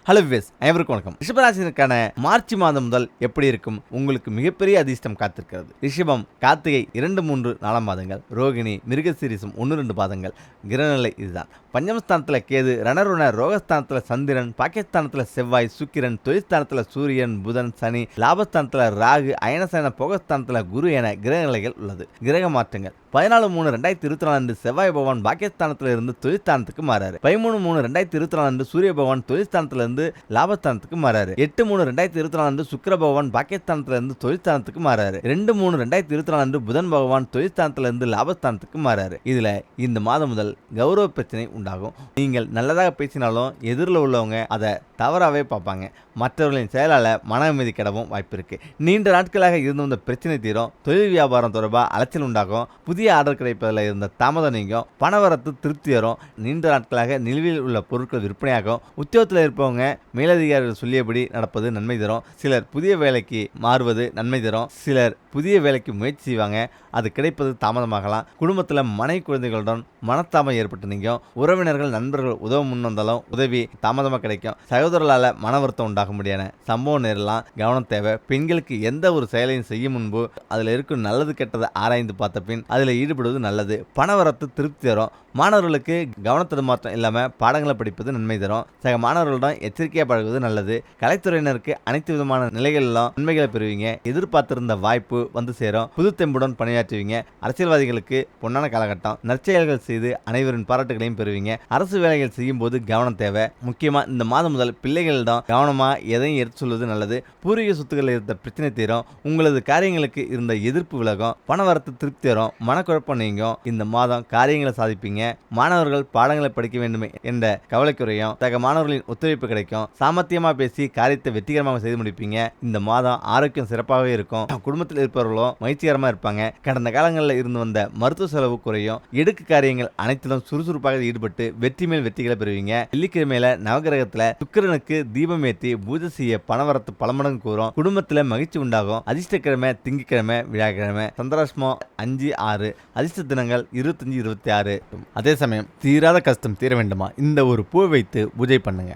Hello wives, அனைவருக்கும் வணக்கம். ரிஷபராசினருக்கான March மாதம் முதல் எப்படி இருக்கும்? உங்களுக்கு மிகப்பெரிய அதிர்ஷ்டம் காத்திருக்கிறது. ரிஷபம் கார்த்திகை 2, 3, 4 மாதங்கள், ரோகிணி மிருகசீரிசம் 1, 2 பாதங்கள். கிரகநிலை இதுதான். பஞ்சமஸ்தானத்தில் கேது, ரணருண ரோகஸ்தானத்தில் சந்திரன், பாகிஸ்தானத்தில் செவ்வாய், சுக்கிரன், தொழிற்ஸ்தானத்தில் சூரியன், புதன், சனி, லாபஸ்தானத்தில் ராகு, அயனசேன போகஸ்தானத்தில் குரு என கிரகநிலைகள் உள்ளது. கிரக மாற்றங்கள் 14/3/2024 அன்று செவ்வாய் பகவான் பாகிஸ்தானத்தில் இருந்து தொழிற்ஸ்தானத்துக்கு மாறாரு. 13/3/2024 அன்று சூரிய பகவான் தொழிற்ஸ்தானத்தில் இருந்து லாபஸ்தானத்துக்கு மாறாரு. 8/3/2024 அன்று சுக்கிர பகவான் பாகிஸ்தானத்தில் இருந்து தொழிற்ஸ்தானத்துக்கு மாறாரு. 2/3/2024 அன்று புதன் பகவான் தொழிற்ஸ்தானத்தில் இருந்து லாபஸ்தானத்துக்கு மாறாரு. இதுல இந்த மாதம் முதல் கௌரவ பிரச்சனை உண்டாகும். நீங்கள் நல்லதாக பேசினாலும் எதிரில் உள்ளவங்க அதை தவறாவே பார்ப்பாங்க. மற்றவர்களின் செயலால மன அமைதி கிடவும் வாய்ப்பு இருக்கு. நீண்ட நாட்களாக இருந்து வந்த பிரச்சனை தீரும். தொழில் வியாபாரம் தொடர்பாக அலைச்சல் உண்டாகும். புதிய ஆர்டர் கிடைப்பதில் இருந்த தாமதம் நீங்கும். பணவரத்து திருப்தி வரும். நீண்ட நாட்களாக நிலுவையில் உள்ள பொருட்கள் விற்பனையாகும். உத்தியோகத்தில் இருப்பவங்க மேலதிகாரிகள் சொல்லியபடி நடப்பது நன்மை தரும். சிலர் புதிய வேலைக்கு மாறுவது நன்மை தரும். சிலர் புதிய வேலைக்கு முயற்சி செய்வாங்க. அது கிடைப்பது தாமதமாகலாம். குடும்பத்தில் மனை குழந்தைகளுடன் மனத்தாபம் ஏற்பட்டு நீங்கும். உறவினர்கள் நண்பர்கள் உதவ முன் வந்தாலும் உதவி தாமதமாக கிடைக்கும். சகோதரர்களால் மன வருத்தம் உண்டாக முடியாத சம்பவம் நேரலாம். கவனம் தேவை. பெண்களுக்கு எந்த ஒரு செயலையும் செய்யும் முன்பு அதில் இருக்கும் நல்லது கெட்டதை ஆராய்ந்து பார்த்த பின் அதில் ஈடுபடுவது நல்லது. பணவரத்து திருப்தி தரும். மாணவர்களுக்கு கவனத்தடுமாற்றம் இல்லாமல் பாடங்களை படிப்பது நன்மை தரும். சக மாணவர்களிடம் எச்சரிக்கையாக பழகுவது நல்லது. கலைத்துறையினருக்கு அனைத்து விதமான நிலைகளிலும் நன்மைகளை பெறுவீங்க. எதிர்பார்த்திருந்த வாய்ப்பு வந்து சேரும். புது தெம்புடன் பணியாற்றுவீங்க. அரசியல்வாதிகளுக்கு பொன்னான காலகட்டம். நற்செயல்கள் செய்து அனைவரின் பாராட்டுகளையும் பெறுவீங்க. அரசு வேலைகள் செய்யும் போது கவனம் தேவை. முக்கியமா இந்த மாதம் முதல் பிள்ளைகளிடம் கவனமா எதையும் எடுத்து சொல்வது நல்லது. பூர்வீக சொத்துக்களில் இருந்த பிரச்சனை தீரும். உங்களது காரியங்களுக்கு இருந்த எதிர்ப்பு விலகும். பணவரத்து திருப்தி வரும். மனக்குழப்பம் நீங்கும். இந்த மாதம் காரியங்களை சாதிப்பீங்க. மாணவர்கள் பாடங்களை படிக்க வேண்டும் என்ற கவலை குறையும். சக மாணவர்களின் ஒத்துழைப்பு கிடைக்கும். சாமர்த்தியமா பேசி காரியத்தை வெற்றிகரமாக செய்து முடிப்பீங்க. இந்த மாதம் ஆரோக்கியம் சிறப்பாகவே இருக்கும். குடும்பத்தில் இருப்பவர்களும் மகிழ்ச்சிகரமாக இருப்பாங்க. கடந்த காலங்களில் இருந்து வந்த மருத்துவ செலவு குறையும். எடுக்கு காரியங்கள் அனைத்திலும் சுறுசுறுப்பாக ஈடுபட்டு வெற்றி மேல் வெற்றிகளை பெறுவீங்க. வெள்ளிக்கிழமையில நவகிரகத்தில் சுக்கிரனுக்கு தீபம் ஏற்றி பூஜை செய்ய பணவரத்து பல மடங்கு கூறும். குடும்பத்தில் மகிழ்ச்சி உண்டாகும். அதிர்ஷ்டக்கிழமை திங்கட்கிழமை, வியாழக்கிழமை. சந்திராஷ்டமம் 5, 6. அதிர்ஷ்ட தினங்கள் 25, 26. அதே சமயம் தீராத கஷ்டம் தீர வேண்டுமா? இந்த ஒரு பூ வைத்து பூஜை பண்ணுங்க.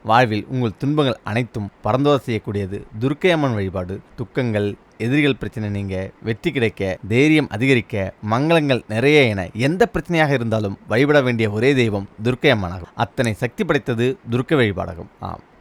வாழ்வில் உங்கள் துன்பங்கள் அனைத்தும் பறந்தோர செய்யக்கூடியது துர்க்கை அம்மன் வழிபாடு. துக்கங்கள், எதிரிகள் பிரச்சனை நீங்க, வெற்றி கிடைக்க, தைரியம் அதிகரிக்க, மங்களங்கள் நிறைய என எந்த பிரச்சனையாக இருந்தாலும் வழிபட வேண்டிய ஒரே தெய்வம் துர்க்கை அம்மனாகும். அத்தனை சக்தி படைத்தது துர்க்கை வழிபாடாகும்.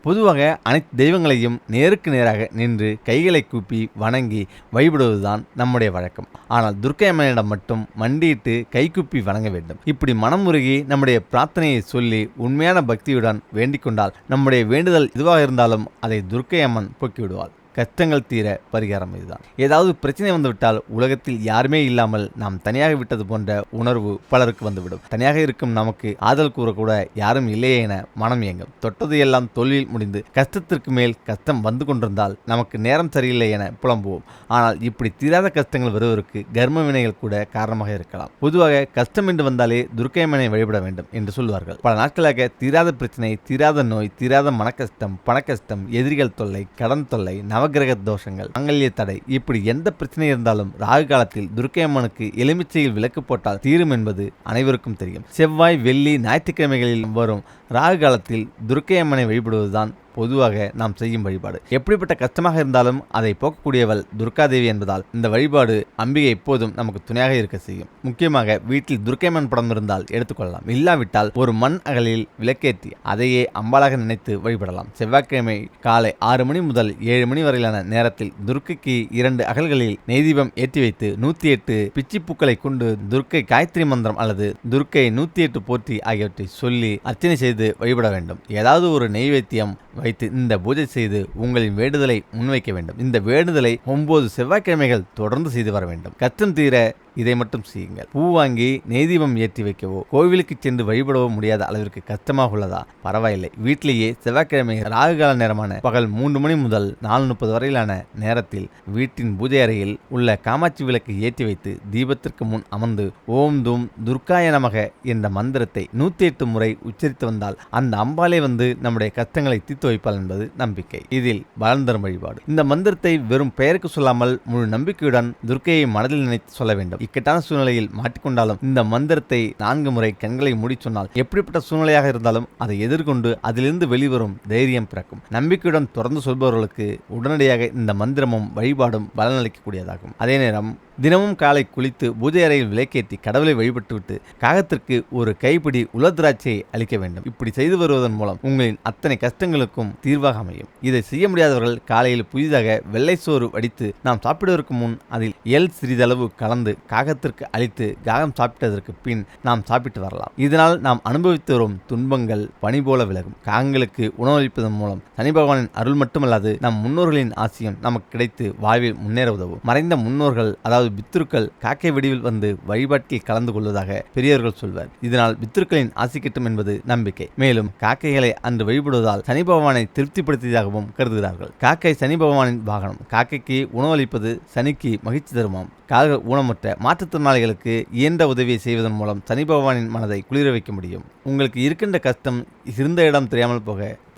பொதுவாக அனைத்து தெய்வங்களையும் நேருக்கு நேராக நின்று கைகளை கூப்பி வணங்கி வழிபடுவதுதான் நம்முடைய வழக்கம். ஆனால் துர்க்கை அம்மனிடம் மட்டும் மண்டியிட்டு கைகூப்பி வணங்க வேண்டும். இப்படி மனமுருகி நம்முடைய பிரார்த்தனையை சொல்லி உண்மையான பக்தியுடன் வேண்டிக் கொண்டால் நம்முடைய வேண்டுதல் எதுவாக இருந்தாலும் அதை துர்க்கை அம்மன் போக்கிவிடுவாள். கஷ்டங்கள் தீர பரிகாரம் இதுதான். ஏதாவது பிரச்சனை வந்துவிட்டால் உலகத்தில் யாருமே இல்லாமல் நாம் தனியாக விட்டது போன்ற உணர்வு பலருக்கு வந்துவிடும். தனியாக இருக்கும் நமக்கு ஆதல் கூறக்கூட யாரும் இல்லையே என மனம் இயங்கும். தொட்டது எல்லாம் தோல்வியில் முடிந்து கஷ்டத்திற்கு மேல் கஷ்டம் வந்து கொண்டிருந்தால் நமக்கு நேரம் சரியில்லை என புலம்புவோம். ஆனால் இப்படி தீராத கஷ்டங்கள் வருவதற்கு கர்ம வினைகள் கூட காரணமாக இருக்கலாம். பொதுவாக கஷ்டம் என்று வந்தாலே துர்க்கை அம்மனை வழிபட வேண்டும் என்று சொல்வார்கள். பல நாட்களாக தீராத பிரச்சனை, தீராத நோய், தீராத மனக்கஷ்டம், பணக்கஷ்டம், எதிரிகள் தொல்லை, கடன் தொல்லை, நவகிரக தோஷங்கள், மங்கல்ய தடை, இப்படி எந்த பிரச்சனை இருந்தாலும் ராகு காலத்தில் துர்க்கை அம்மனுக்கு எலுமிச்சையில் விளக்கு போட்டால் தீரும் என்பது அனைவருக்கும் தெரியும். செவ்வாய், வெள்ளி, ஞாயிற்றுக்கிழமைகளில் வரும் ராகு காலத்தில் துர்க்கை அம்மனை வழிபடுவதுதான் பொதுவாக நாம் செய்யும் வழிபாடு. எப்படிப்பட்ட கஷ்டமாக இருந்தாலும் அதை போக்கக்கூடியவள் துர்காதேவி என்பதால் இந்த வழிபாடு அம்பிகை எப்போதும் நமக்கு துணையாக இருக்க செய்யும். முக்கியமாக வீட்டில் துர்க்கை அம்மன் படம் இருந்தால் எடுத்துக்கொள்ளலாம். இல்லாவிட்டால் ஒரு மண் அகலில் விளக்கேற்றி அதையே அம்பாளாக நினைத்து வழிபடலாம். செவ்வாய்க்கிழமை காலை 6 மணி முதல் 7 மணி வரையிலான நேரத்தில் துர்க்கைக்கு 2 அகல்களில் நெய்தீபம் ஏற்றி வைத்து 108 பிச்சி பூக்களை கொண்டு துர்க்கை காயத்ரி மந்திரம் அல்லது துர்க்கை 108 போற்றி ஆகியவற்றை சொல்லி அர்ச்சனை செய்து வழிபட வேண்டும். ஏதாவது ஒரு நெய்வேத்தியம் வைத்து இந்த பூஜை செய்து உங்களின் வேண்டுதலை முன்வைக்க வேண்டும். இந்த வேண்டுதலை 9 செவ்வாய்க்கிழமைகள் தொடர்ந்து செய்து வர வேண்டும். கஷ்டம் தீர இதை மட்டும் செய்யுங்கள். பூ வாங்கி நெய்தீபம் ஏற்றி வைக்கவோ கோவிலுக்கு சென்று வழிபடவோ முடியாத அளவிற்கு கஷ்டமாக உள்ளதா? பரவாயில்லை. வீட்டிலேயே செவ்வாய்க்கிழமை ராகுகால நேரமான பகல் 3 மணி முதல் 4:30 வரையிலான நேரத்தில் வீட்டின் பூஜை அறையில் உள்ள காமாட்சி விளக்கு ஏற்றி வைத்து தீபத்திற்கு முன் அமர்ந்து ஓம் தூம் துர்காய நமக என்ற மந்திரத்தை 108 முறை உச்சரித்து வந்தால் அந்த அம்பாலே வந்து நம்முடைய கஷ்டங்களை தீர்த்து வைப்பாள் என்பது நம்பிக்கை. இதில் பலன் தரும் வழிபாடு. இந்த மந்திரத்தை வெறும் பெயருக்கு சொல்லாமல் முழு நம்பிக்கையுடன் துர்க்கையை மனதில் நினைத்து சொல்ல வேண்டும். இக்கட்டான சூழ்நிலையில் மாட்டிக்கொண்டாலும் இந்த மந்திரத்தை 4 முறை கண்களை மூடி சொன்னால் எப்படிப்பட்ட சூழ்நிலையாக இருந்தாலும் அதை எதிர்கொண்டு அதிலிருந்து வெளிவரும் தைரியம் பிறக்கும். நம்பிக்கையுடன் தொடர்ந்து சொல்பவர்களுக்கு உடனடியாக இந்த மந்திரமும் வழிபாடும் பலனளிக்கக்கூடியதாகும். அதே நேரம் தினமும் காலை குளித்து பூஜை அறையில் விளக்கேற்றி கடவுளை வழிபட்டுவிட்டு காகத்திற்கு ஒரு கைப்பிடி உலர்திராட்சையை அளிக்க வேண்டும். இப்படி செய்து வருவதன் மூலம் உங்களின் அத்தனை கஷ்டங்களுக்கும் தீர்வாக அமையும். இதை செய்ய முடியாதவர்கள் காலையில் புதிதாக வெள்ளை சோறு வடித்து நாம் சாப்பிடுவதற்கு முன் அதில் எள் சிறிதளவு கலந்து காகத்திற்கு அளித்து காகம் சாப்பிட்டதற்கு பின் நாம் சாப்பிட்டு வரலாம். இதனால் நாம் அனுபவித்து வரும் துன்பங்கள் பனி போல விலகும். காகங்களுக்கு உணவளிப்பதன் மூலம் சனி பகவானின் அருள் மட்டுமல்லாது நம் முன்னோர்களின் ஆசியம் நமக்கு கிடைத்து வாழ்வில் முன்னேற உதவும். மறைந்த முன்னோர்கள் அதாவது பித்ருக்கள் காக்கை வடிவில் வந்து வழிபாட்டில் கலந்து கொள்வதாக பெரியவர்கள் சொல்வர். இதனால் பித்ருக்களின் ஆசி கிட்டும் என்பது நம்பிக்கை. மேலும் காக்கைகளை அன்று வழிபடுவதால் சனி பகவானை திருப்திப்படுத்தியதாகவும் கருதுகிறார்கள். காக்கை சனி பகவானின் வாகனம். காக்கைக்கு உணவளிப்பது சனிக்கு மகிழ்ச்சி தருமாம். காக ஊனமுற்ற மாற்றுத்திறனாளிகளுக்கு இயன்ற உதவியை செய்வதன் மூலம் சனி பகவானின் மனதை குளிர வைக்க முடியும். உங்களுக்கு இருக்கின்ற கஷ்டம் இருந்த இடம் தெரியாமல்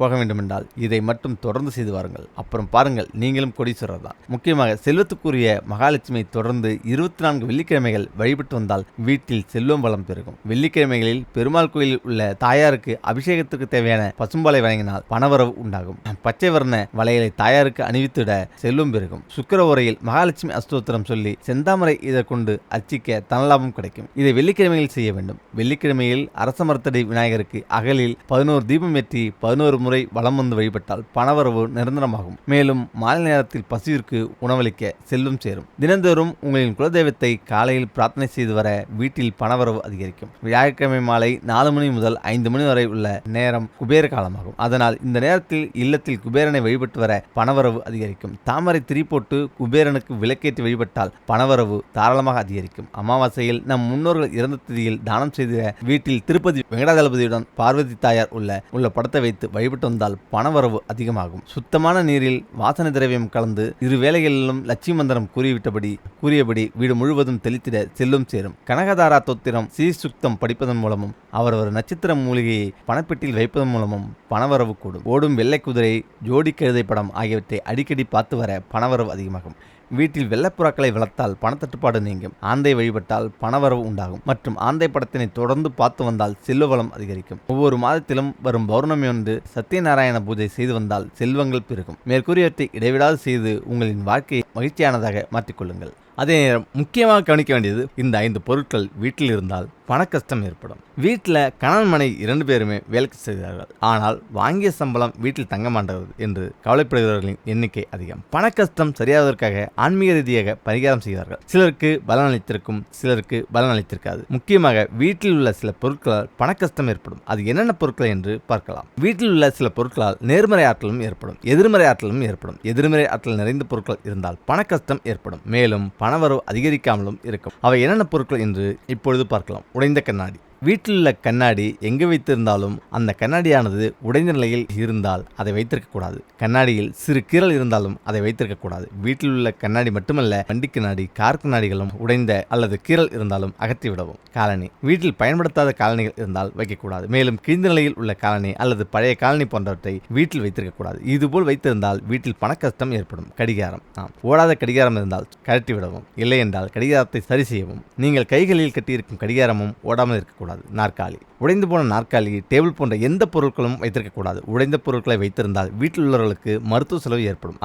போக வேண்டுமென்றால் இதை மட்டும் தொடர்ந்து செய்து வாருங்கள். அப்புறம் பாருங்கள், நீங்களும் கோடீஸ்வரர் தான். முக்கியமாக செல்வத்துக்குரிய மகாலட்சுமி தொடர்ந்து 24 வெள்ளிக்கிழமைகள் வழிபட்டு வந்தால் வீட்டில் செல்வம் வளம் பெருகும். வெள்ளிக்கிழமைகளில் பெருமாள் கோயிலில் உள்ள தாயாருக்கு அபிஷேகத்திற்கு தேவையான பசும்பாலை வழங்கினால் பணவரவு உண்டாகும். பச்சை வர்ண வளையலை தாயாருக்கு அணிவித்துட செல்வம் பெருகும். சுக்கிர உரையில் மகாலட்சுமி அஸ்தோத்திரம் சொல்லி செந்தாமரை இதை கொண்டு அர்ச்சிக்க தனலாபம் கிடைக்கும். இதை வெள்ளிக்கிழமையில் செய்ய வேண்டும். வெள்ளிக்கிழமையில் அரச மரத்தடி விநாயகருக்கு அகலில் 11 தீபம் ஏற்றி 11 முறை வலம் வந்து வழிபட்டால் பணவரவு நிரந்தரமாகும். மேலும் மாலை நேரத்தில் பசுவிற்கு உணவளிக்க செல்வம் சேரும். தினந்தோறும் உங்களின் குலதெய்வத்தை காலையில் பிரார்த்தனை செய்து வர வீட்டில் பணவரவு அதிகரிக்கும். வியாழக்கிழமை மாலை 4 மணி முதல் 5 மணி வரை உள்ள நேரம் குபேர காலமாகும். அதனால் இந்த நேரத்தில் இல்லத்தில் குபேரனை வழிபட்டு வர பணவரவு அதிகரிக்கும். தாமரை திரி போட்டு குபேரனுக்கு விளக்கேற்றி வழிபட்டால் பணவரவு தாராளமாக அதிகரிக்கும். அமாவாசையில் நம் முன்னோர்கள் இறந்த திதியில் தானம் செய்த வீட்டில் திருப்பதி வெங்கடாதளபதியுடன் பார்வதி தாயார் உள்ள படத்தை வைத்து வழிபட்டு வந்தால் பணவரவு அதிகமாகும். சுத்தமான நீரில் வாசனை திரவியம் கலந்து இரு வேளைகளிலும் லட்சுமி மந்திரம் கூறியபடி வீடு முழுவதும் தெளித்திட செல்லும் சேரும். கனகதாரா தோத்திரம் சீசுக்தம் படிப்பதன் மூலமும் அவரவர் நட்சத்திர மூலிகையை பணப்பெட்டியில் வைப்பதன் மூலமும் பணவரவு கூடும். ஓடும் வெள்ளை குதிரை, ஜோடி கழுதை படம் ஆகியவற்றை அடிக்கடி பார்த்து வர பணவரவு அதிகமாகும். வீட்டில் வெள்ளப்புறாக்களை வளர்த்தால் பணத்தட்டுப்பாடு நீங்கும். ஆந்தை வழிபட்டால் பணவரவு உண்டாகும். மற்றும் ஆந்தை படத்தினை தொடர்ந்து பார்த்து வந்தால் செல்வ வளம் அதிகரிக்கும். ஒவ்வொரு மாதத்திலும் வரும் பௌர்ணமி ஒன்று சத்யநாராயண பூஜை செய்து வந்தால் செல்வங்கள் பெருகும். மேற்கூறியவற்றை இடைவிடாது செய்து உங்களின் வாழ்க்கையை மகிழ்ச்சியானதாக மாற்றிக்கொள்ளுங்கள். அதே நேரம் முக்கியமாக கவனிக்க வேண்டியது, இந்த 5 பொருட்கள் வீட்டில் இருந்தால் பண கஷ்டம் ஏற்படும். வீட்டில் கணவன் மனைவி 2 பேருமே வேலைக்கு செய்கிறார்கள், ஆனால் வாங்கிய சம்பளம் வீட்டில் தங்க மாட்டது என்று கவலைப்படுகிறவர்களின் எண்ணிக்கை அதிகம். பண கஷ்டம் சரியாவதற்காக ஆன்மீக ரீதியாக பரிகாரம் செய்கிறார்கள். சிலருக்கு பலன் அளித்திருக்கும், சிலருக்கு பலன் அளித்திருக்காது. முக்கியமாக வீட்டில் உள்ள சில பொருட்களால் பண கஷ்டம் ஏற்படும். அது என்னென்ன பொருட்கள் என்று பார்க்கலாம். வீட்டில் உள்ள சில பொருட்களால் நேர்மறை ஆற்றலும் ஏற்படும், எதிர்மறை ஆற்றலும் ஏற்படும். எதிர்மறை ஆற்றல் நிறைந்த பொருட்கள் இருந்தால் பண கஷ்டம் ஏற்படும். மேலும் பணவரவு அதிகரிக்காமலும் இருக்கும். அவை என்னென்ன பொருட்கள் என்று இப்பொழுது பார்க்கலாம். உடைந்த கண்ணாடி. வீட்டில் உள்ள கண்ணாடி எங்கு வைத்திருந்தாலும் அந்த கண்ணாடியானது உடைந்த நிலையில் இருந்தால் அதை வைத்திருக்கக்கூடாது. கண்ணாடியில் சிறு கீறல் இருந்தாலும் அதை வைத்திருக்கக்கூடாது. வீட்டில் உள்ள கண்ணாடி மட்டுமல்ல, வண்டி கண்ணாடி, கார் கண்ணாடிகளும் உடைந்த அல்லது கீறல் இருந்தாலும் அகற்றிவிடவும். காலணி. வீட்டில் பயன்படுத்தாத காலணிகள் இருந்தால் வைக்கக்கூடாது. மேலும் கிழிந்த நிலையில் உள்ள காலணி அல்லது பழைய காலணி போன்றவற்றை வீட்டில் வைத்திருக்கக்கூடாது. இதுபோல் வைத்திருந்தால் வீட்டில் பணக்கஷ்டம் ஏற்படும். கடிகாரம். ஓடாத கடிகாரம் இருந்தால் கழட்டிவிடவும். இல்லை என்றால் கடிகாரத்தை சரி செய்யவும். நீங்கள் கைகளில் கட்டியிருக்கும் கடிகாரமும் ஓடாமல் இருக்கக்கூடாது. நாற்காலி. உடைந்து போன நாற்காலி, டேபிள் போன்ற எந்த பொருட்களும் வைத்திருக்கக்கூடாது. உடைந்த பொருட்களை வைத்திருந்தால் வீட்டில் உள்ளவர்களுக்கு மருத்துவ செலவு ஏற்படும்.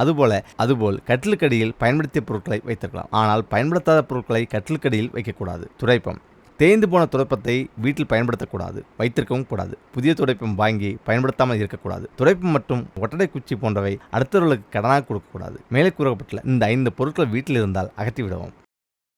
அதுபோல் கட்டிலுக்கடியில் பயன்படுத்திய பொருட்களை வைத்திருக்கலாம், ஆனால் பயன்படுத்தாத பொருட்களை கட்டிலுக்கடியில் வைக்கக்கூடாது. துடைப்பம். தேய்ந்து போன துடைப்பத்தை வீட்டில் பயன்படுத்தக்கூடாது, வைத்திருக்கவும் கூடாது. புதிய துடைப்பம் வாங்கி பயன்படுத்தாமல் இருக்கக்கூடாது. துடைப்பம் மற்றும் ஒட்டடை குச்சி போன்றவை அடுத்தவர்களுக்கு கடனாக கொடுக்கக்கூடாது. மேலே கூறப்பட்டுள்ள இந்த 5 பொருட்கள் வீட்டில் இருந்தால் அகற்றிவிடவும்.